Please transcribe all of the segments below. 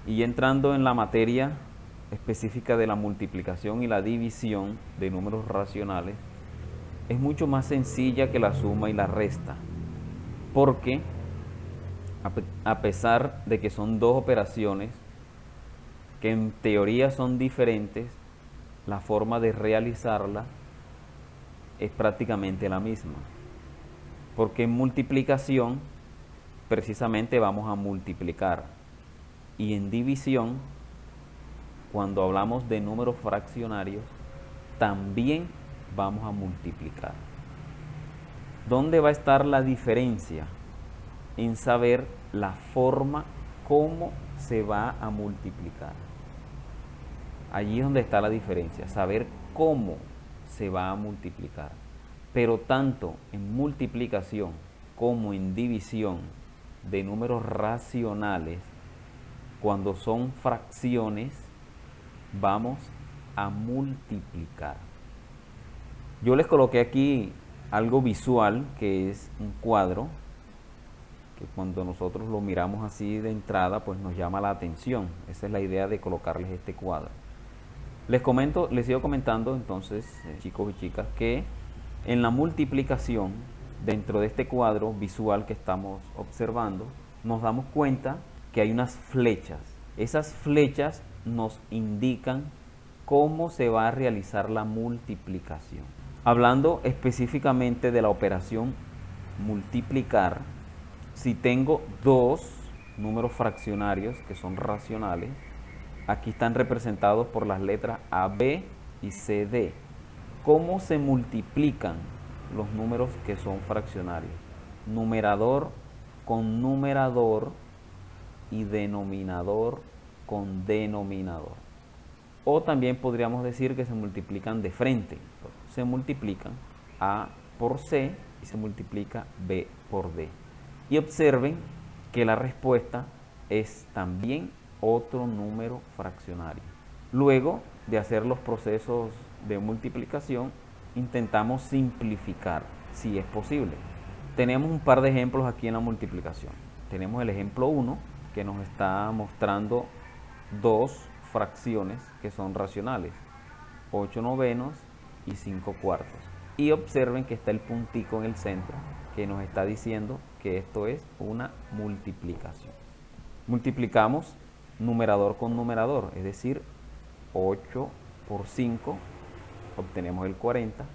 Y entrando en la materia específica de la multiplicación y la división de números racionales, es mucho más sencilla que la suma y la resta, porque a pesar de que son dos operaciones que en teoría son diferentes, la forma de realizarla es prácticamente la misma. Porque en multiplicación precisamente vamos a multiplicar, y en división, cuando hablamos de números fraccionarios, también vamos a multiplicar. ¿Dónde va a estar la diferencia? En saber la forma cómo se va a multiplicar. Allí es donde está la diferencia, saber cómo se va a multiplicar. Pero tanto en multiplicación como en división de números racionales, cuando son fracciones, vamos a multiplicar. Yo les coloqué aquí algo visual, que es un cuadro, que cuando nosotros lo miramos así de entrada, pues nos llama la atención. Esa es la idea de colocarles este cuadro. Les sigo comentando entonces, chicos y chicas, que en la multiplicación, dentro de este cuadro visual que estamos observando, nos damos cuenta que hay unas flechas. Esas flechas nos indican cómo se va a realizar la multiplicación. Hablando específicamente de la operación multiplicar, si tengo dos números fraccionarios que son racionales, aquí están representados por las letras AB y CD. ¿Cómo se multiplican los números que son fraccionarios? Numerador con numerador y denominador con denominador. O también podríamos decir que se multiplican de frente. Se multiplican A por C y se multiplica B por D. Y observen que la respuesta es también otro número fraccionario. Luego de hacer los procesos de multiplicación, intentamos simplificar, si es posible. Tenemos un par de ejemplos aquí en la multiplicación. Tenemos el ejemplo 1, que nos está mostrando dos fracciones que son racionales, 8 novenos y 5 cuartos. Y observen que está el puntico en el centro que nos está diciendo que esto es una multiplicación. Multiplicamos numerador con numerador, es decir, 8 por 5 obtenemos el 40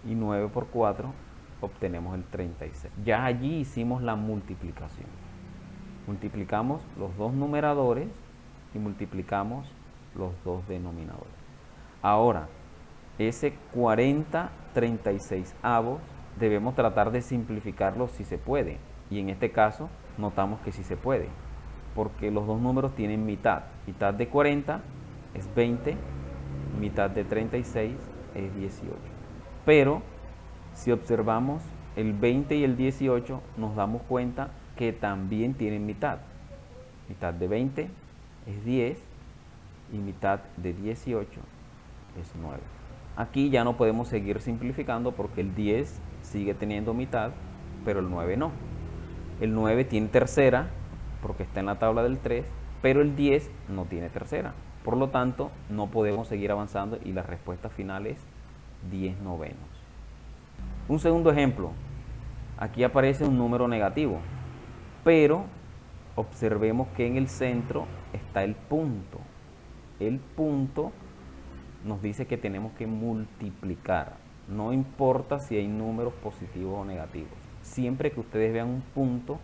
y 9 por 4 obtenemos el 36. Ya allí hicimos la multiplicación. Multiplicamos los dos numeradores y multiplicamos los dos denominadores. Ahora, ese 40 36 avos debemos tratar de simplificarlo si se puede. Y en este caso notamos que sí se puede, porque los dos números tienen mitad. Mitad de 40 es 20, mitad de 36 es 18. Pero si observamos el 20 y el 18, nos damos cuenta que también tienen mitad. Mitad de 20 es 10 y mitad de 18 es 9. Aquí ya no podemos seguir simplificando porque el 10 sigue teniendo mitad, pero el 9 no. El 9 tiene tercera porque está en la tabla del 3, pero el 10 no tiene tercera. Por lo tanto, no podemos seguir avanzando y la respuesta final es 10 novenos. Un segundo ejemplo. Aquí aparece un número negativo, pero observemos que en el centro está el punto. El punto nos dice que tenemos que multiplicar. No importa si hay números positivos o negativos. Siempre que ustedes vean un punto,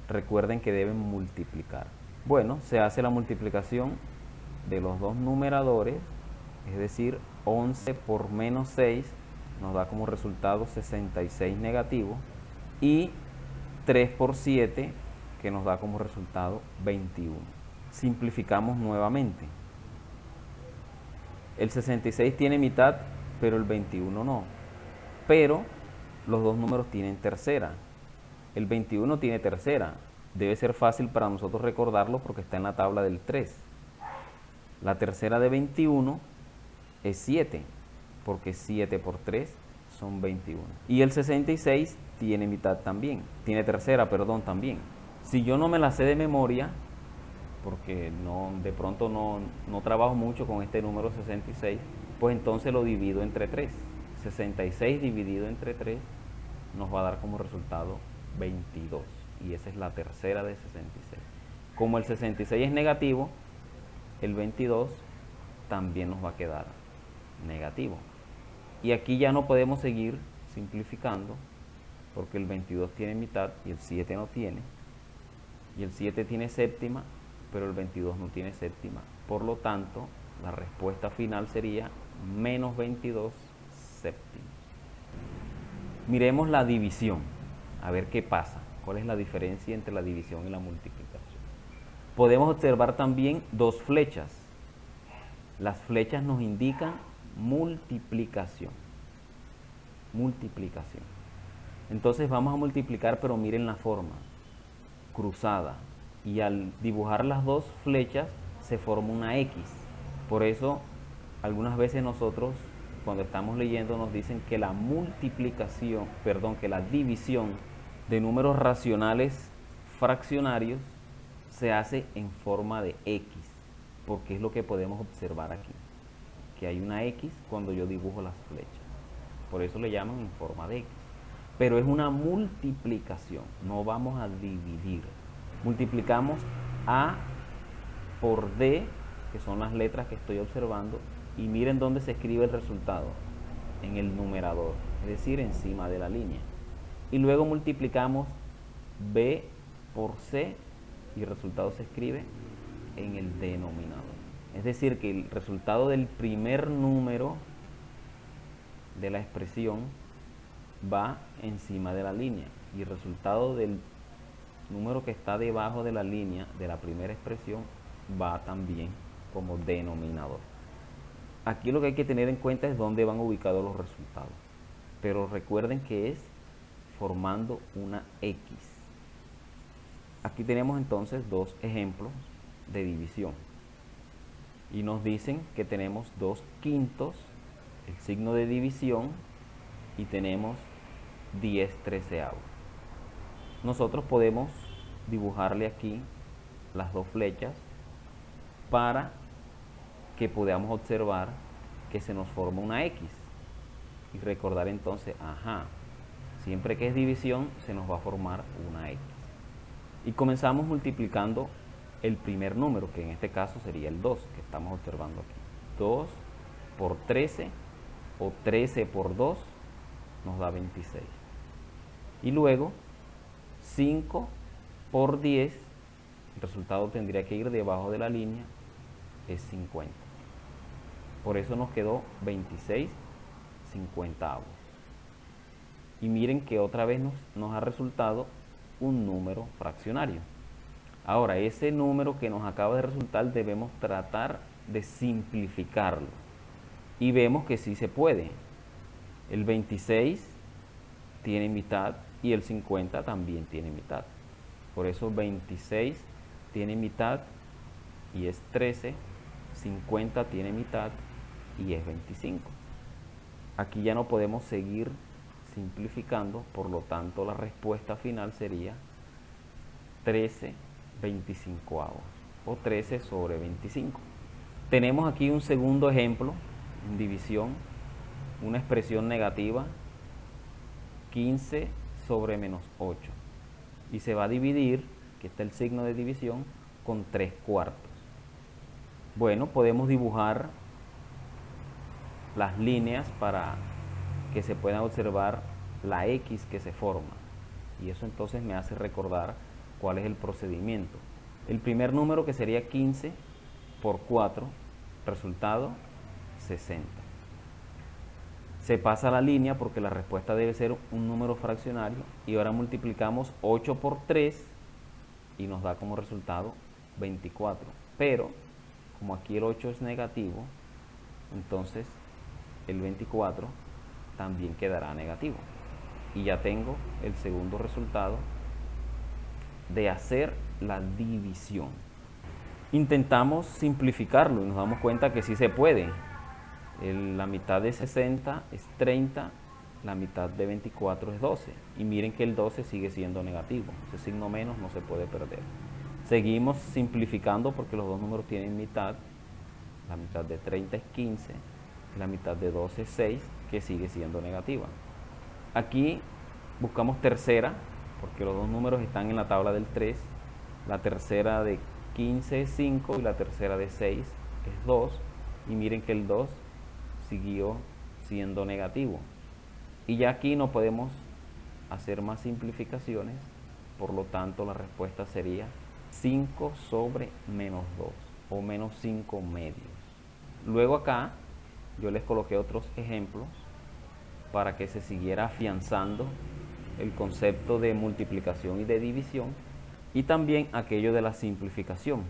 recuerden que deben multiplicar. Bueno, se hace la multiplicación de los dos numeradores, es decir, 11 por menos 6 nos da como resultado 66 negativo, y 3 por 7 que nos da como resultado 21. Simplificamos nuevamente. El 66 tiene mitad, pero el 21 no. Pero los dos números tienen tercera. El 21 tiene tercera. Debe ser fácil para nosotros recordarlo porque está en la tabla del 3. La tercera de 21 es 7, porque 7 por 3 son 21. Y el 66 tiene mitad también. Tiene tercera, perdón, también. Si yo no me la sé de memoria, porque de pronto no trabajo mucho con este número 66, pues entonces lo divido entre 3. 66 dividido entre 3 nos va a dar como resultado 22, y esa es la tercera de 66. Como el 66 es negativo, el 22 también nos va a quedar negativo. Y aquí ya no podemos seguir simplificando, porque el 22 tiene mitad y el 7 no tiene. Y el 7 tiene séptima, pero el 22 no tiene séptima. Por lo tanto, la respuesta final sería menos 22 séptimos. Miremos la división, a ver qué pasa. ¿Cuál es la diferencia entre la división y la multiplicación? Podemos observar también dos flechas. Las flechas nos indican multiplicación. Multiplicación. Entonces vamos a multiplicar, pero miren la forma, cruzada. Y al dibujar las dos flechas se forma una X. Por eso algunas veces nosotros cuando estamos leyendo nos dicen que la multiplicación, que la división de números racionales fraccionarios se hace en forma de X, porque es lo que podemos observar aquí, que hay una X cuando yo dibujo las flechas. Por eso le llaman en forma de X. Pero es una multiplicación, no vamos a dividir. Multiplicamos A por D, que son las letras que estoy observando, y miren dónde se escribe el resultado, en el numerador, es decir, encima de la línea. Y luego multiplicamos B por C y el resultado se escribe en el denominador. Es decir, que el resultado del primer número de la expresión va encima de la línea y el resultado del número que está debajo de la línea de la primera expresión va también como denominador. Aquí lo que hay que tener en cuenta es dónde van ubicados los resultados, pero recuerden que es formando una X. Aquí tenemos entonces dos ejemplos de división y nos dicen que tenemos 2/5, el signo de división, y tenemos 10/13. Nosotros podemos dibujarle aquí las dos flechas para que podamos observar que se nos forma una X y recordar entonces, siempre que es división se nos va a formar una X. Y comenzamos multiplicando el primer número, que en este caso sería el 2, que estamos observando aquí. 2 por 13 o 13 por 2 nos da 26. Y luego 5 por 10, el resultado tendría que ir debajo de la línea, es 50. Por eso nos quedó 26/50. Y miren que otra vez nos ha resultado un número fraccionario. Ahora, ese número que nos acaba de resultar debemos tratar de simplificarlo. Y vemos que sí se puede. El 26 tiene mitad y el 50 también tiene mitad. Por eso 26 tiene mitad y es 13, 50 tiene mitad y es 25. Aquí ya no podemos seguir simplificando, por lo tanto la respuesta final sería 13/25 o 13 sobre 25. Tenemos aquí un segundo ejemplo en división, una expresión negativa, 15 sobre -8, y se va a dividir, que está el signo de división, con 3/4. Bueno, podemos dibujar las líneas para que se pueda observar la X que se forma, y eso entonces me hace recordar cuál es el procedimiento. El primer número, que sería 15 por 4, resultado 60. Se pasa la línea porque la respuesta debe ser un número fraccionario, y ahora multiplicamos 8 por 3 y nos da como resultado 24. Pero como aquí el 8 es negativo, entonces el 24 también quedará negativo. Y ya tengo el segundo resultado de hacer la división. Intentamos simplificarlo y nos damos cuenta que sí se puede. La mitad de 60 es 30, la mitad de 24 es 12. Y miren que el 12 sigue siendo negativo. Ese signo menos no se puede perder. Seguimos simplificando porque los dos números tienen mitad. La mitad de 30 es 15, la mitad de 12 es 6, que sigue siendo negativa. Aquí buscamos tercera, porque los dos números están en la tabla del 3. La tercera de 15 es 5 y la tercera de 6 es 2. Y miren que el 2 siguió siendo negativo. Y ya aquí no podemos hacer más simplificaciones, por lo tanto la respuesta sería 5 sobre menos 2 o menos 5 medios. Luego acá yo les coloqué otros ejemplos para que se siguiera afianzando el concepto de multiplicación y de división y también aquello de la simplificación.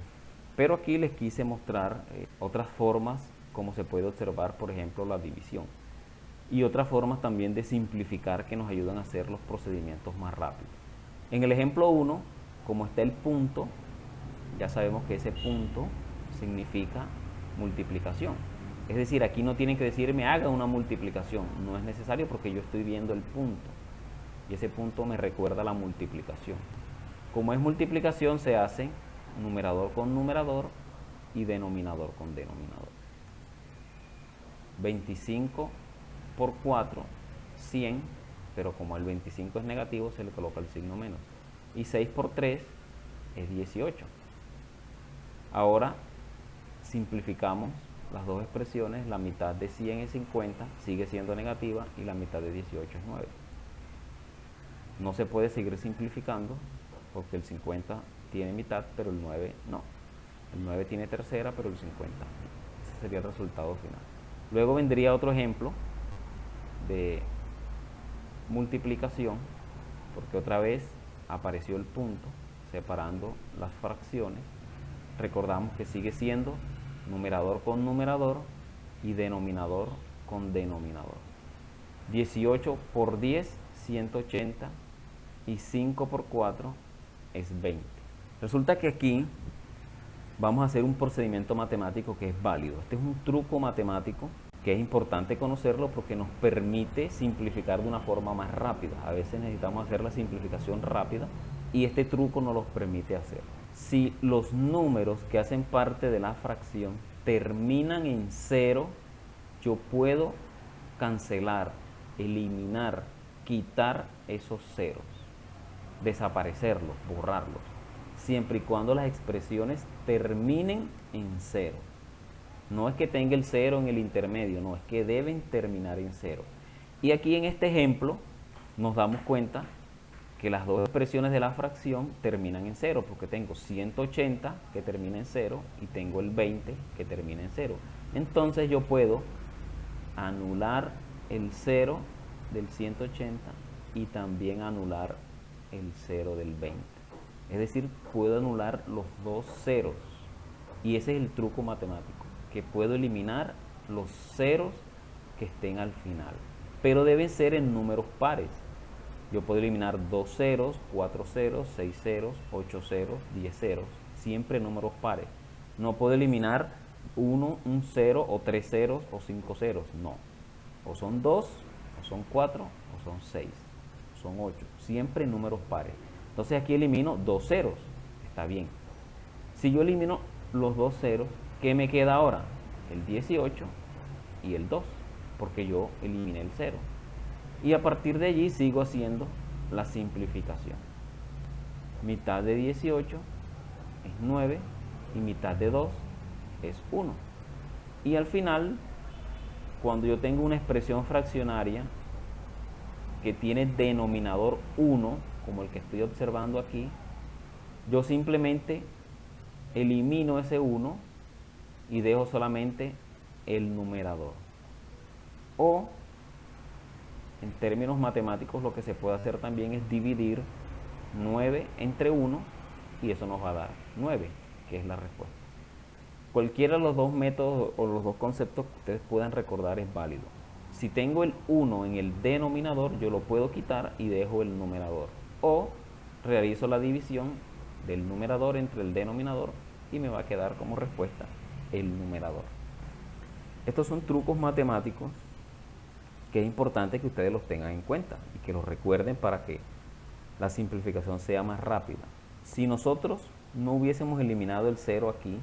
Pero aquí les quise mostrar otras formas como se puede observar, por ejemplo, la división y otras formas también de simplificar que nos ayudan a hacer los procedimientos más rápidos. En el ejemplo 1, como está el punto, ya sabemos que ese punto significa multiplicación. Es decir, aquí no tienen que decirme haga una multiplicación, no es necesario porque yo estoy viendo el punto y ese punto me recuerda la multiplicación. Como es multiplicación, se hace numerador con numerador y denominador con denominador. 25 por 4, 100, pero como el 25 es negativo, se le coloca el signo menos. Y 6 por 3 es 18. Ahora simplificamos las dos expresiones. La mitad de 100 es 50, sigue siendo negativa, y la mitad de 18 es 9. No se puede seguir simplificando porque el 50 tiene mitad, pero el 9 no. El 9 tiene tercera, pero el 50 no. Ese sería el resultado final. Luego vendría otro ejemplo de multiplicación, porque otra vez apareció el punto separando las fracciones. Recordamos que sigue siendo numerador con numerador y denominador con denominador. 18 por 10, 180, y 5 por 4 es 20. Resulta que aquí vamos a hacer un procedimiento matemático que es válido. Este es un truco matemático que es importante conocerlo porque nos permite simplificar de una forma más rápida. A veces necesitamos hacer la simplificación rápida y este truco nos lo permite hacer. Si los números que hacen parte de la fracción terminan en 0, yo puedo cancelar, eliminar, quitar esos ceros, desaparecerlos, borrarlos, siempre y cuando las expresiones terminen en 0. No es que tenga el 0 en el intermedio, no, es que deben terminar en 0. Y aquí en este ejemplo nos damos cuenta que las dos expresiones de la fracción terminan en 0, porque tengo 180 que termina en 0 y tengo el 20 que termina en 0. Entonces yo puedo anular el 0 del 180 y también anular el 0 del 20. Es decir, puedo anular los dos ceros. Y ese es el truco matemático, que puedo eliminar los ceros que estén al final. Pero deben ser en números pares. Yo puedo eliminar 2 ceros, 4 ceros, 6 ceros, 8 ceros, 10 ceros, siempre números pares. No puedo eliminar 1, un 0 o 3 ceros o 5 ceros, no. O son 2, o son 4, o son 6, o son 8, siempre números pares. Entonces aquí elimino 2 ceros, está bien. Si yo elimino los 2 ceros, ¿qué me queda ahora? El 18 y el 2, porque yo eliminé el 0. Y a partir de allí sigo haciendo la simplificación. Mitad de 18 es 9 y mitad de 2 es 1. Y al final, cuando yo tengo una expresión fraccionaria que tiene denominador 1, como el que estoy observando aquí, yo simplemente elimino ese 1 y dejo solamente el numerador. O en términos matemáticos lo que se puede hacer también es dividir 9 entre 1 y eso nos va a dar 9, que es la respuesta. Cualquiera de los dos métodos o los dos conceptos que ustedes puedan recordar es válido. Si tengo el 1 en el denominador, yo lo puedo quitar y dejo el numerador. O realizo la división del numerador entre el denominador y me va a quedar como respuesta el numerador. Estos son trucos matemáticos que es importante que ustedes los tengan en cuenta y que los recuerden para que la simplificación sea más rápida. Si nosotros no hubiésemos eliminado el 0 aquí,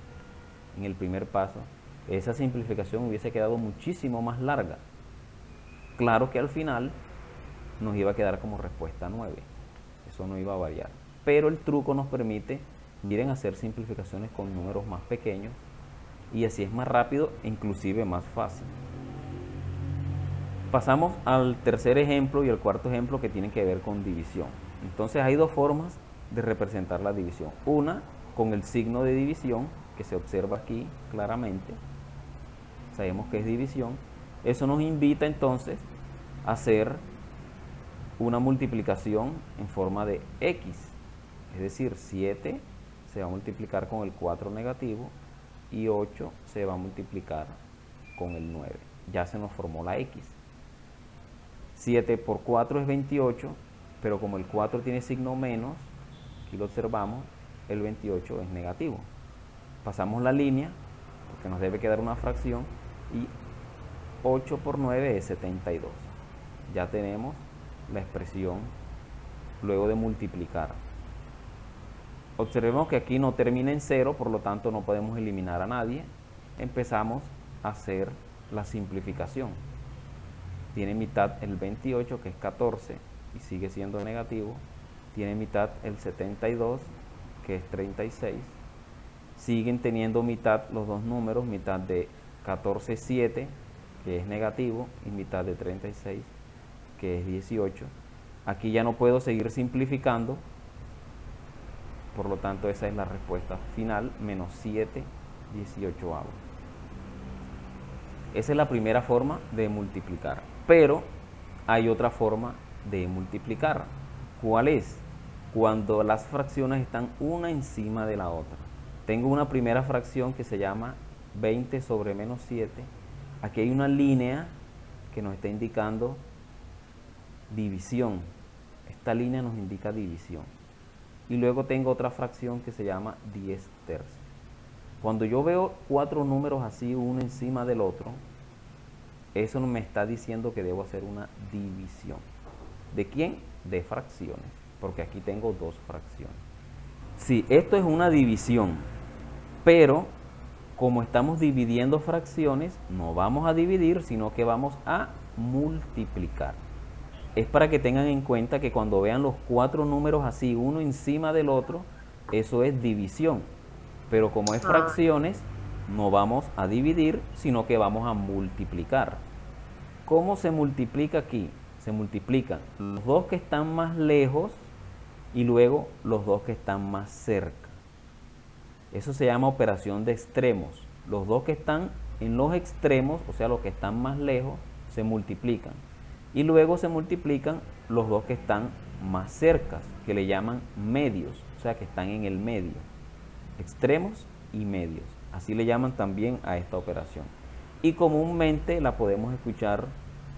en el primer paso, esa simplificación hubiese quedado muchísimo más larga. Claro que al final nos iba a quedar como respuesta 9. Eso no iba a variar. Pero el truco nos permite, miren, hacer simplificaciones con números más pequeños y así es más rápido e inclusive más fácil. Pasamos al tercer ejemplo y al cuarto ejemplo que tienen que ver con división. Entonces hay dos formas de representar la división. Una con el signo de división que se observa aquí claramente. Sabemos que es división. Eso nos invita entonces a hacer una multiplicación en forma de X. Es decir, 7 se va a multiplicar con el 4 negativo y 8 se va a multiplicar con el 9. Ya se nos formó la X. 7 por 4 es 28, pero como el 4 tiene signo menos, aquí lo observamos, el 28 es negativo. Pasamos la línea, porque nos debe quedar una fracción, y 8 por 9 es 72. Ya tenemos la expresión luego de multiplicar. Observemos que aquí no termina en 0, por lo tanto no podemos eliminar a nadie. Empezamos a hacer la simplificación. Tiene mitad el 28, que es 14, y sigue siendo negativo. Tiene mitad el 72, que es 36. Siguen teniendo mitad los dos números, mitad de 14, 7, que es negativo, y mitad de 36, que es 18. Aquí ya no puedo seguir simplificando, por lo tanto esa es la respuesta final, menos 7 18avos. Esa es la primera forma de multiplicar, pero hay otra forma de multiplicar. ¿Cuál es? Cuando las fracciones están una encima de la otra. Tengo una primera fracción que se llama 20 sobre menos 7. Aquí hay una línea que nos está indicando división. Esta línea nos indica división. Y luego tengo otra fracción que se llama 10 tercios. Cuando yo veo cuatro números así, uno encima del otro, eso me está diciendo que debo hacer una división. ¿De quién? De fracciones, porque aquí tengo dos fracciones. Sí, esto es una división, pero como estamos dividiendo fracciones, no vamos a dividir, sino que vamos a multiplicar. Es para que tengan en cuenta que cuando vean los cuatro números así, uno encima del otro, eso es división. Pero como es fracciones, no vamos a dividir, sino que vamos a multiplicar. ¿Cómo se multiplica aquí? Se multiplican los dos que están más lejos y luego los dos que están más cerca. Eso se llama operación de extremos. Los dos que están en los extremos, o sea, los que están más lejos, se multiplican. Y luego se multiplican los dos que están más cerca, que le llaman medios, o sea, que están en el medio. Extremos y medios. Así le llaman también a esta operación. Y comúnmente la podemos escuchar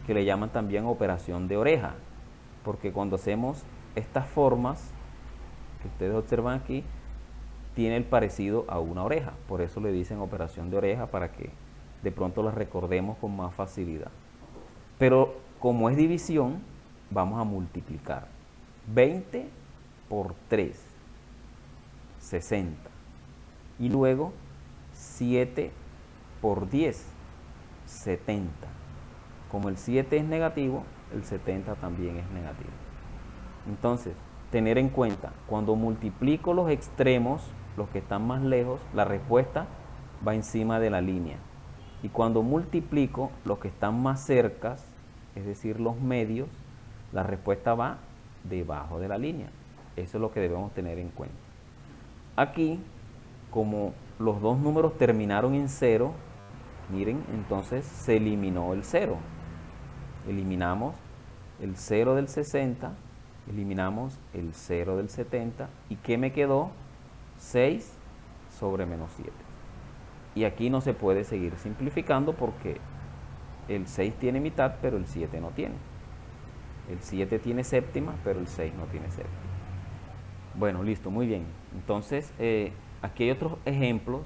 que le llaman también operación de oreja, porque cuando hacemos estas formas que ustedes observan aquí, tiene el parecido a una oreja. Por eso le dicen operación de oreja, para que de pronto la recordemos con más facilidad. Pero como es división, vamos a multiplicar. 20 por 3, 60. Y luego 7 por 10, 70. Como el 7 es negativo, el 70 también es negativo. Entonces, tener en cuenta, cuando multiplico los extremos, los que están más lejos, la respuesta va encima de la línea. Y cuando multiplico los que están más cercas, es decir, los medios, la respuesta va debajo de la línea. Eso es lo que debemos tener en cuenta. Aquí, como los dos números terminaron en 0, miren, entonces se eliminó el 0. Eliminamos el 0 del 60, eliminamos el 0 del 70, ¿y qué me quedó? 6 sobre menos 7. Y aquí no se puede seguir simplificando porque el 6 tiene mitad, pero el 7 no tiene. El 7 tiene séptima, pero el 6 no tiene séptima. Bueno, listo, muy bien. Entonces, aquí hay otros ejemplos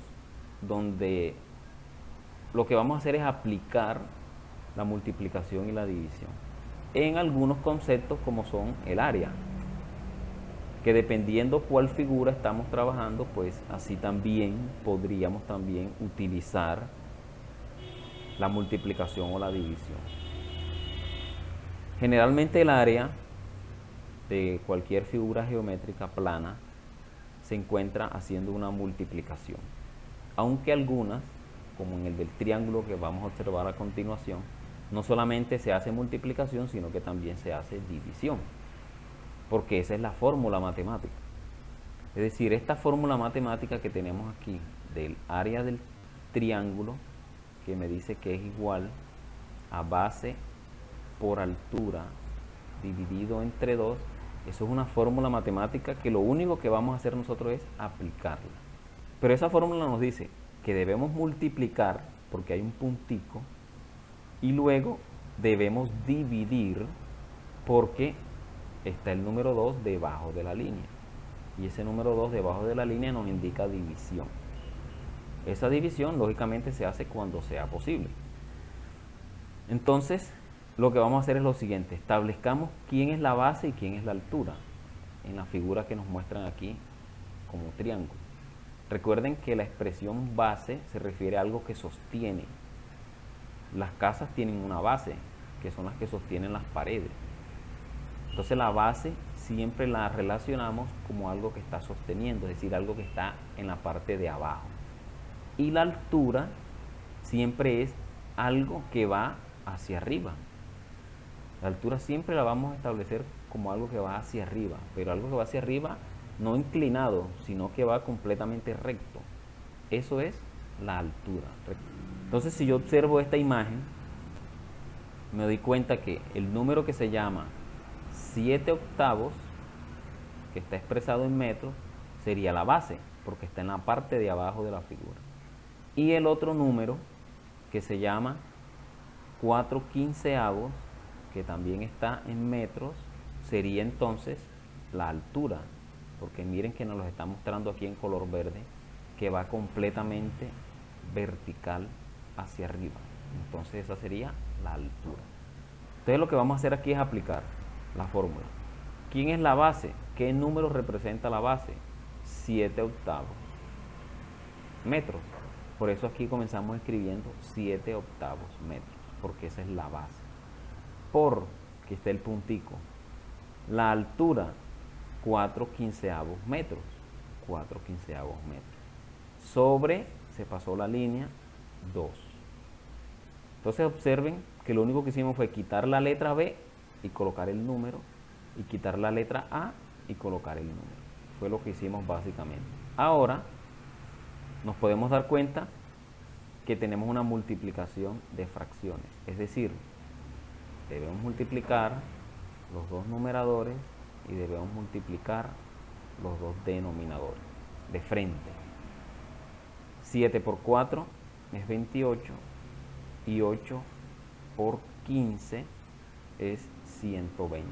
donde lo que vamos a hacer es aplicar la multiplicación y la división en algunos conceptos como son el área. que dependiendo cuál figura estamos trabajando, pues así también podríamos también utilizar la multiplicación o la división. Generalmente el área de cualquier figura geométrica plana se encuentra haciendo una multiplicación, aunque algunas, como en el del triángulo que vamos a observar a continuación, no solamente se hace multiplicación, sino que también se hace división, porque esa es la fórmula matemática. Es decir, esta fórmula matemática que tenemos aquí del área del triángulo, que me dice que es igual a base por altura dividido entre 2, eso es una fórmula matemática que lo único que vamos a hacer nosotros es aplicarla. Pero esa fórmula nos dice que debemos multiplicar, porque hay un puntico, y luego debemos dividir, porque está el número 2 debajo de la línea. Y ese número 2 debajo de la línea nos indica división. Esa división, lógicamente, se hace cuando sea posible. Entonces, lo que vamos a hacer es lo siguiente. Establezcamos quién es la base y quién es la altura en la figura que nos muestran aquí como triángulo. Recuerden que la expresión base se refiere a algo que sostiene. Las casas tienen una base, que son las que sostienen las paredes. Entonces la base siempre la relacionamos como algo que está sosteniendo, es decir, algo que está en la parte de abajo. Y la altura siempre es algo que va hacia arriba. La altura siempre la vamos a establecer como algo que va hacia arriba, pero algo que va hacia arriba no inclinado, sino que va completamente recto. Eso es la altura. Entonces, si yo observo esta imagen, me doy cuenta que el número que se llama 7 octavos, que está expresado en metros, sería la base, porque está en la parte de abajo de la figura. Y el otro número, que se llama 4 quinceavos, que también está en metros, sería entonces la altura, porque miren que nos lo está mostrando aquí en color verde, que va completamente vertical hacia arriba. Entonces esa sería la altura. Entonces lo que vamos a hacer aquí es aplicar la fórmula. ¿Quién es la base? ¿Qué número representa la base? 7 octavos. Metros. Por eso aquí comenzamos escribiendo 7 octavos metros, porque esa es la base. Por, que está el puntico. La altura, 4 quinceavos metros. 4 quinceavos metros. Sobre, se pasó la línea, 2. Entonces observen que lo único que hicimos fue quitar la letra B y colocar el número, y quitar la letra A y colocar el número. Fue lo que hicimos básicamente. Ahora nos podemos dar cuenta que tenemos una multiplicación de fracciones, es decir, debemos multiplicar los dos numeradores y debemos multiplicar los dos denominadores de frente. 7 por 4 es 28 y 8 por 15 es 120.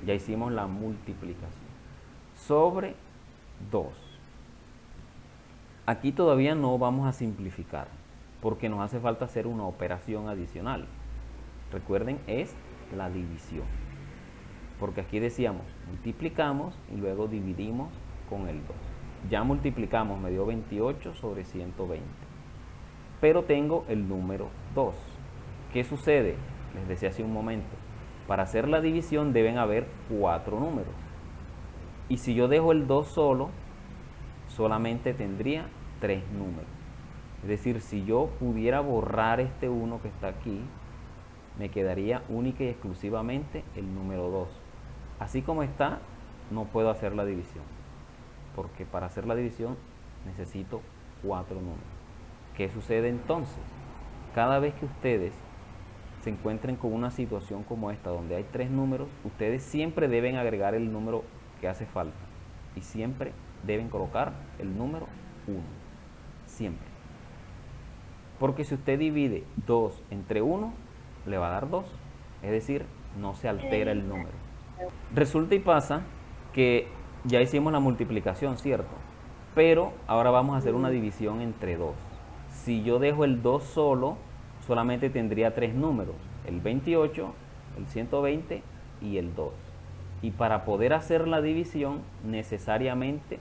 Ya hicimos la multiplicación. Sobre 2. Aquí todavía no vamos a simplificar, porque nos hace falta hacer una operación adicional. Recuerden, es la división. Porque aquí decíamos, multiplicamos y luego dividimos con el 2. Ya multiplicamos, me dio 28 sobre 120. Pero tengo el número 2. ¿Qué sucede? Les decía hace un momento. Para hacer la división deben haber 4 números. Y si yo dejo el 2 solo, solamente tendría 3 números. Es decir, si yo pudiera borrar este 1 que está aquí, me quedaría única y exclusivamente el número 2. Así como está, no puedo hacer la división, porque para hacer la división necesito 4 números. ¿Qué sucede entonces? Cada vez que ustedes se encuentren con una situación como esta, donde hay 3 números, ustedes siempre deben agregar el número que hace falta y siempre deben colocar el número 1, siempre. Porque si usted divide 2 entre 1, le va a dar 2, es decir, no se altera el número. Resulta y pasa que ya hicimos la multiplicación, ¿cierto? Pero ahora vamos a hacer una división entre 2. Si yo dejo el 2 solo, solamente tendría 3 números, el 28, el 120 y el 2. Y para poder hacer la división, necesariamente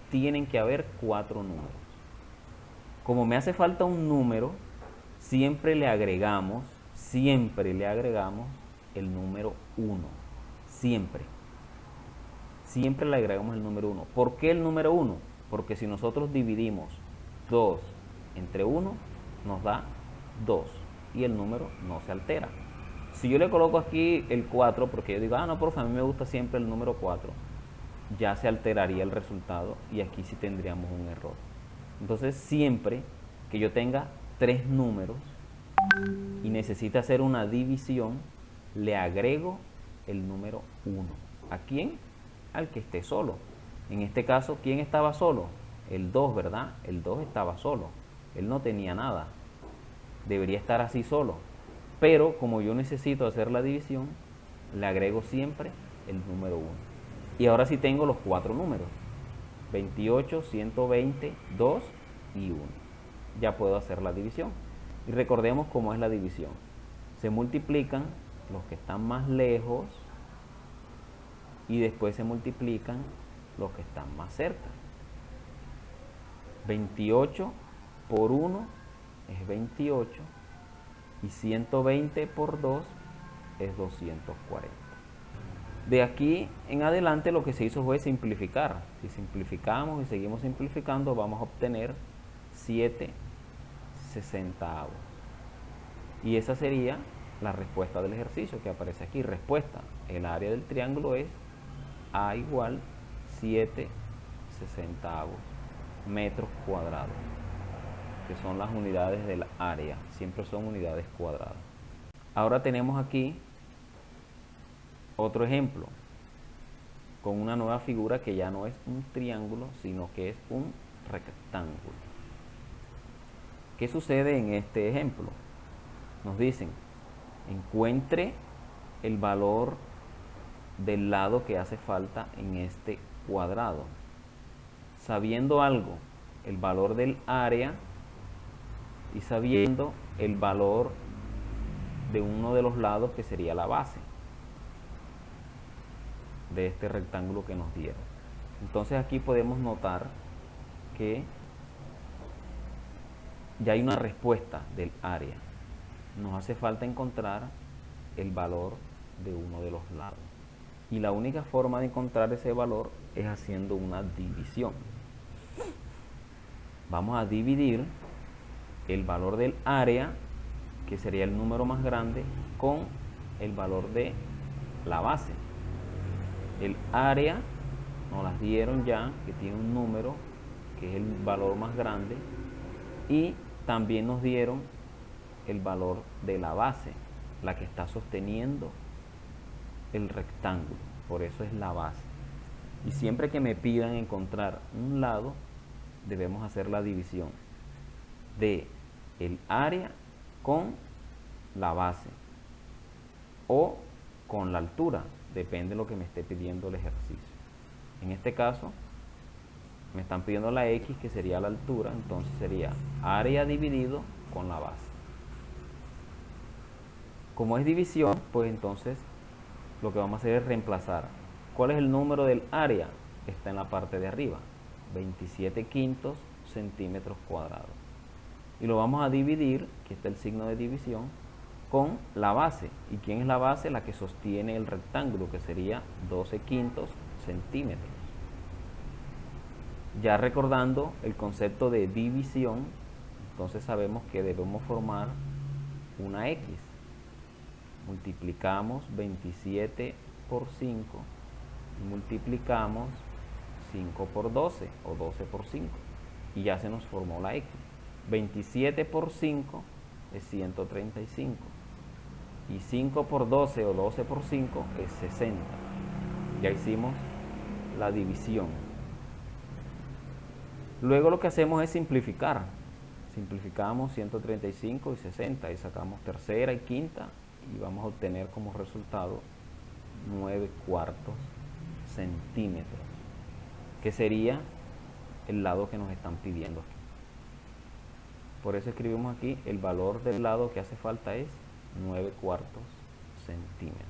tienen que haber 4 números. Como me hace falta un número, siempre le agregamos el número 1. Siempre le agregamos el número 1. ¿Por qué el número 1? Porque si nosotros dividimos 2 entre 1, nos da 2 y el número no se altera. Si yo le coloco aquí el 4, porque yo digo, no, profe, a mí me gusta siempre el número 4, ya se alteraría el resultado y aquí sí tendríamos un error. Entonces, siempre que yo tenga 3 números y necesite hacer una división, le agrego el número 1. ¿A quién? Al que esté solo. En este caso, ¿quién estaba solo? El 2, ¿verdad? El 2 estaba solo. Él no tenía nada. Debería estar así solo. Pero como yo necesito hacer la división, le agrego siempre el número 1. Y ahora sí tengo los 4 números. 28, 120, 2 y 1. Ya puedo hacer la división. Y recordemos cómo es la división. Se multiplican los que están más lejos y después se multiplican los que están más cerca. 28 por 1 es 28 y 120 por 2 es 240. De aquí en adelante lo que se hizo fue simplificar. Si simplificamos y seguimos simplificando, vamos a obtener 7/60. Y esa sería la respuesta del ejercicio que aparece aquí. Respuesta: el área del triángulo es A igual 7/60 metros cuadrados, que son las unidades del área. Siempre son unidades cuadradas. Ahora tenemos aquí otro ejemplo con una nueva figura que ya no es un triángulo, sino que es un rectángulo. ¿Qué sucede en este ejemplo? Nos dicen, encuentre el valor del lado que hace falta en este cuadrado. Sabiendo algo, el valor del área, y sabiendo el valor de uno de los lados, que sería la base de este rectángulo que nos dieron. Entonces aquí podemos notar que ya hay una respuesta del área. Nos hace falta encontrar el valor de uno de los lados. Y la única forma de encontrar ese valor es haciendo una división. Vamos a dividir el valor del área, que sería el número más grande, con el valor de la base. El área nos las dieron ya, que tiene un número, que es el valor más grande, y también nos dieron el valor de la base, la que está sosteniendo el rectángulo. Por eso es la base. Y siempre que me pidan encontrar un lado, debemos hacer la división de el área con la base o con la altura, depende de lo que me esté pidiendo el ejercicio. En este caso me están pidiendo la X, que sería la altura, entonces sería área dividido con la base. Como es división, pues entonces lo que vamos a hacer es reemplazar. ¿Cuál es el número del área? Está en la parte de arriba, 27/5 centímetros cuadrados. Y lo vamos a dividir, que está el signo de división, con la base. ¿Y quién es la base? La que sostiene el rectángulo, que sería 12/5 centímetros. Ya recordando el concepto de división, entonces sabemos que debemos formar una X. Multiplicamos 27 por 5 y multiplicamos 5 por 12 o 12 por 5 y ya se nos formó la X. 27 por 5 es 135 y 5 por 12 o 12 por 5 es 60. Ya hicimos la división. Luego lo que hacemos es simplificar. Simplificamos 135 y 60 y sacamos tercera y quinta y vamos a obtener como resultado 9/4 centímetros, que sería el lado que nos están pidiendo aquí. Por eso escribimos aquí el valor del lado que hace falta es 9/4 centímetros.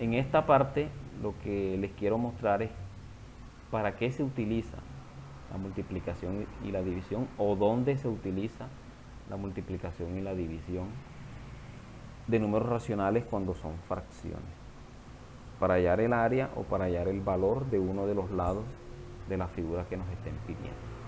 En esta parte lo que les quiero mostrar es para qué se utiliza la multiplicación y la división, o dónde se utiliza la multiplicación y la división de números racionales cuando son fracciones, para hallar el área o para hallar el valor de uno de los lados de la figura que nos estén pidiendo.